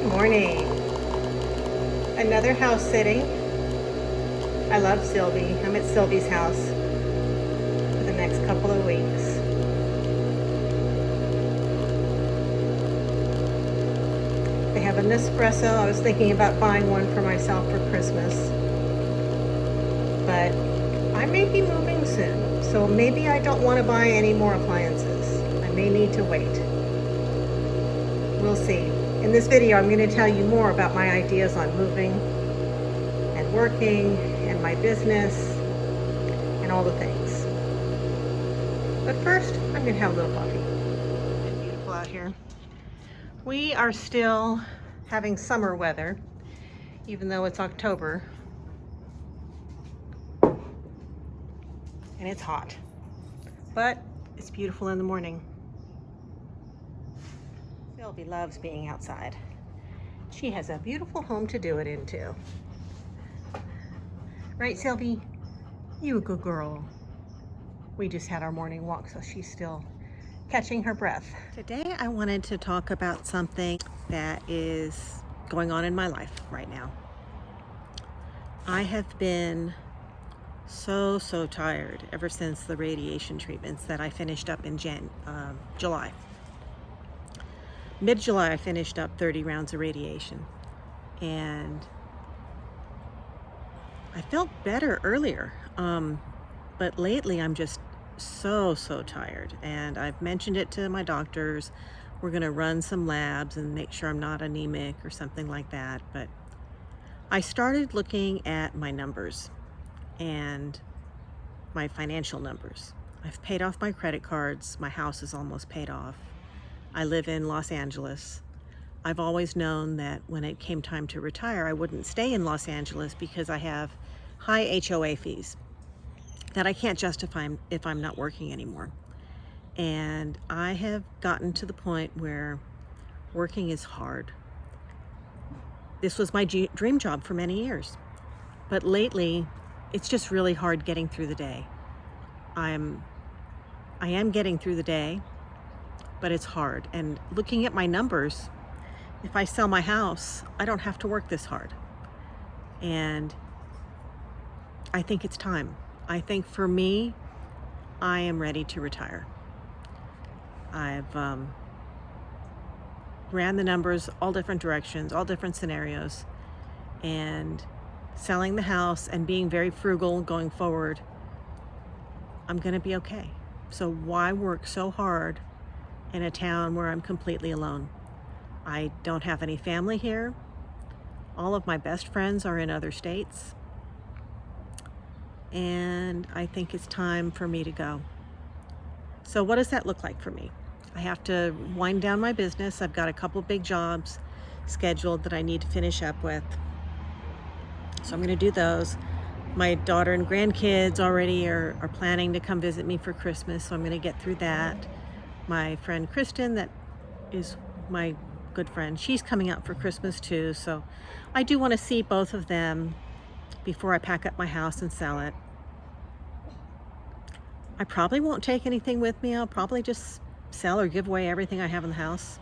morning. Another house sitting. I love Sylvie. I'm at Sylvie's house for the next couple of weeks. They have an espresso. I was thinking about buying one for myself for Christmas, but I may be moving soon, so maybe I don't want to buy any more appliances. I may need to wait. We'll see. In this video, I'm going to tell you more about my ideas on moving and working and my business and all the things. But first, I'm going to have a little coffee. It's beautiful out here. We are still having summer weather, even though it's October. And it's hot, but it's beautiful in the morning. Sylvie loves being outside. She has a beautiful home to do it in too. Right, Sylvie? You a good girl. We just had our morning walk, so she's still catching her breath. Today I wanted to talk about something that is going on in my life right now. I have been so tired ever since the radiation treatments that I finished up in July. Mid-July I finished up 30 rounds of radiation, and I felt better earlier, but lately I'm just so tired, and I've mentioned it to my doctors. We're going to run some labs and make sure I'm not anemic or something like that. But I started looking at my numbers and my financial numbers. I've paid off my credit cards. My house is almost paid off. I live in Los Angeles. I've always known that when it came time to retire, I wouldn't stay in Los Angeles because I have high HOA fees that I can't justify if I'm not working anymore. And I have gotten to the point where working is hard. This was my dream job for many years, but lately it's just really hard getting through the day. I am getting through the day, but it's hard. And looking at my numbers, if I sell my house, I don't have to work this hard. And I think it's time. I think for me, I am ready to retire. I've ran the numbers all different directions, all different scenarios, and selling the house and being very frugal going forward, I'm going to be okay. So why work so hard in a town where I'm completely alone? I don't have any family here. All of my best friends are in other states. And I think it's time for me to go. So what does that look like for me? I have to wind down my business. I've got a couple big jobs scheduled that I need to finish up with. So I'm going to do those. My daughter and grandkids already are planning to come visit me for Christmas, so I'm going to get through that. My friend Kristen, that is my good friend, she's coming out for Christmas too, so I do want to see both of them before I pack up my house and sell it. I probably won't take anything with me. I'll probably just sell or give away everything I have in the house.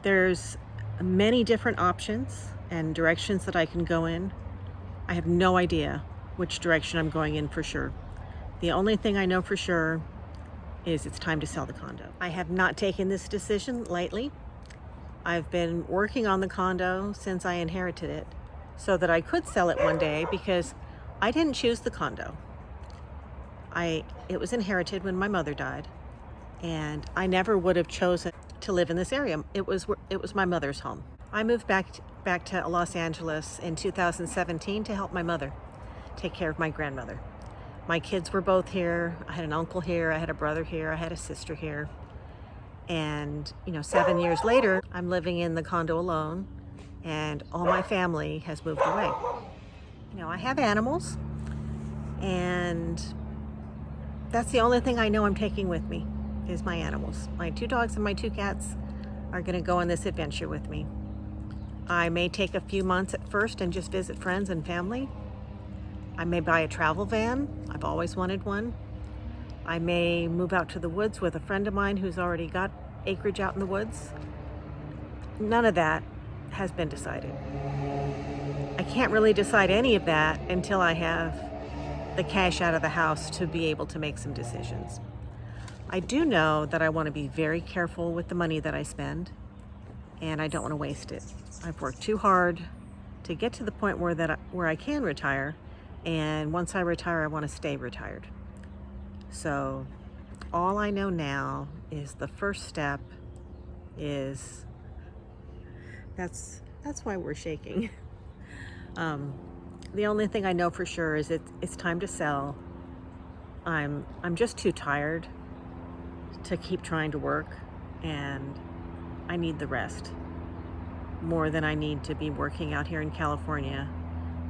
There's many different options and directions that I can go in. I have no idea which direction I'm going in for sure. The only thing I know for sure is it's time to sell the condo. I have not taken this decision lightly. I've been working on the condo since I inherited it so that I could sell it one day, because I didn't choose the condo. It was inherited when my mother died, and I never would have chosen to live in this area. It was my mother's home. I moved back to Los Angeles in 2017 to help my mother take care of my grandmother. My kids were both here. I had an uncle here, I had a brother here, I had a sister here. And 7 years later, I'm living in the condo alone, and all my family has moved away. I have animals, and that's the only thing I know I'm taking with me is my animals. My 2 dogs and my 2 cats are going to go on this adventure with me. I may take a few months at first and just visit friends and family. I may buy a travel van. I've always wanted one. I may move out to the woods with a friend of mine who's already got acreage out in the woods. none of that has been decided. I can't really decide any of that until I have the cash out of the house to be able to make some decisions. I do know that I want to be very careful with the money that I spend, and I don't want to waste it. I've worked too hard to get to the point where I can retire, and once I retire, I want to stay retired. So all I know now is the first step is that's why we're shaking. The only thing I know for sure is it's time to sell. I'm just too tired to keep trying to work, and I need the rest more than I need to be working out here in California,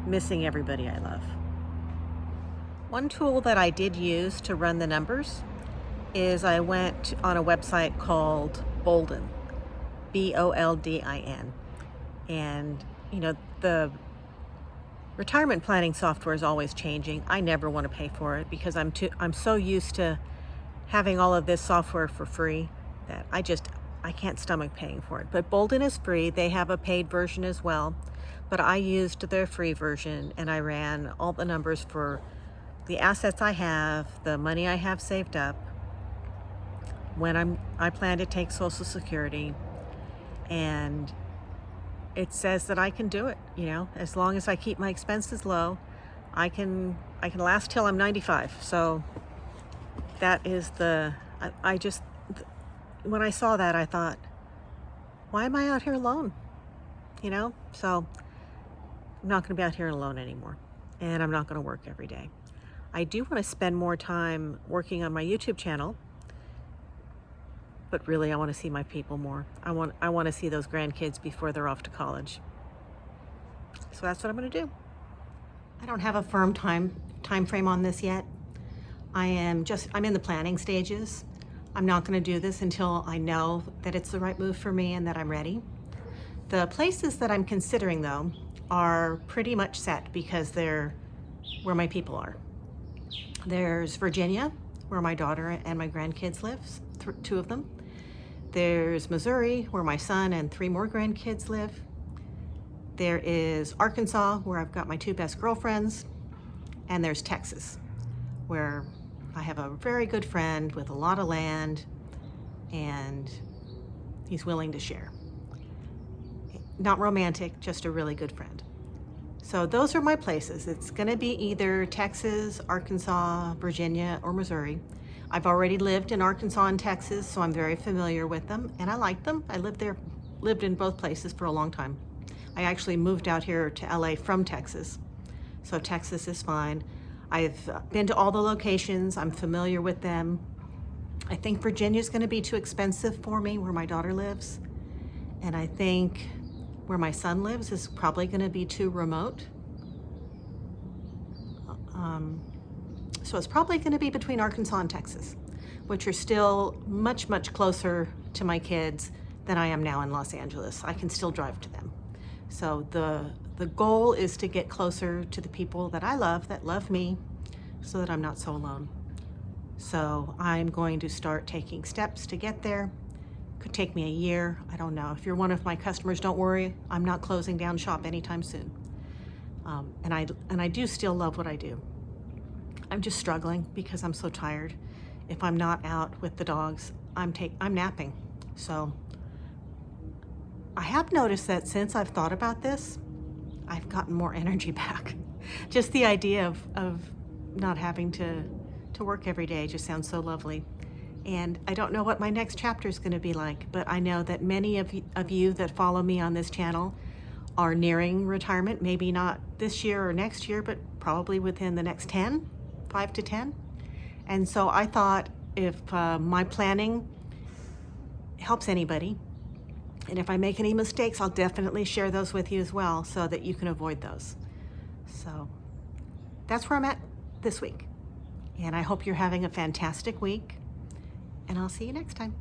missing everybody I love. One tool that I did use to run the numbers is I went on a website called Boldin, Boldin. And, the retirement planning software is always changing. I never want to pay for it because I'm so used to having all of this software for free that I can't stomach paying for it. But Boldin is free. They have a paid version as well. But I used their free version, and I ran all the numbers for the assets I have, the money I have saved up, when I plan to take Social Security, and it says that I can do it. As long as I keep my expenses low, I can last till I'm 95. So that is when I saw that, I thought, why am I out here alone? So I'm not going to be out here alone anymore, and I'm not going to work every day. I do want to spend more time working on my YouTube channel, but really I want to see my people more. I want to see those grandkids before they're off to college. So that's what I'm going to do. I don't have a firm time frame on this yet. I'm in the planning stages. I'm not going to do this until I know that it's the right move for me and that I'm ready. The places that I'm considering, though, are pretty much set because they're where my people are. There's Virginia, where my daughter and my grandkids live, two of them. There's Missouri, where my son and 3 more grandkids live. There is Arkansas, where I've got my 2 best girlfriends. And there's Texas, where I have a very good friend with a lot of land, and he's willing to share. Not romantic, just a really good friend. So those are my places. It's going to be either Texas, Arkansas, Virginia, or Missouri. I've already lived in Arkansas and Texas, so I'm very familiar with them, and I like them. I lived in both places for a long time. I actually moved out here to LA from Texas, so Texas is fine. I've been to all the locations. I'm familiar with them. I think Virginia's going to be too expensive for me, where my daughter lives, and I think where my son lives is probably going to be too remote. So it's probably going to be between Arkansas and Texas, which are still much, much closer to my kids than I am now in Los Angeles. I can still drive to them. So the goal is to get closer to the people that I love, that love me, so that I'm not so alone. So I'm going to start taking steps to get there. Could take me a year. I don't know. If you're one of my customers, don't worry. I'm not closing down shop anytime soon. And I do still love what I do. I'm just struggling because I'm so tired. If I'm not out with the dogs, I'm napping. So I have noticed that since I've thought about this, I've gotten more energy back. Just the idea of not having to work every day just sounds so lovely. And I don't know what my next chapter is going to be like, but I know that many of you that follow me on this channel are nearing retirement, maybe not this year or next year, but probably within the next 5 to 10. And so I thought if my planning helps anybody, and if I make any mistakes, I'll definitely share those with you as well so that you can avoid those. So that's where I'm at this week. And I hope you're having a fantastic week. And I'll see you next time.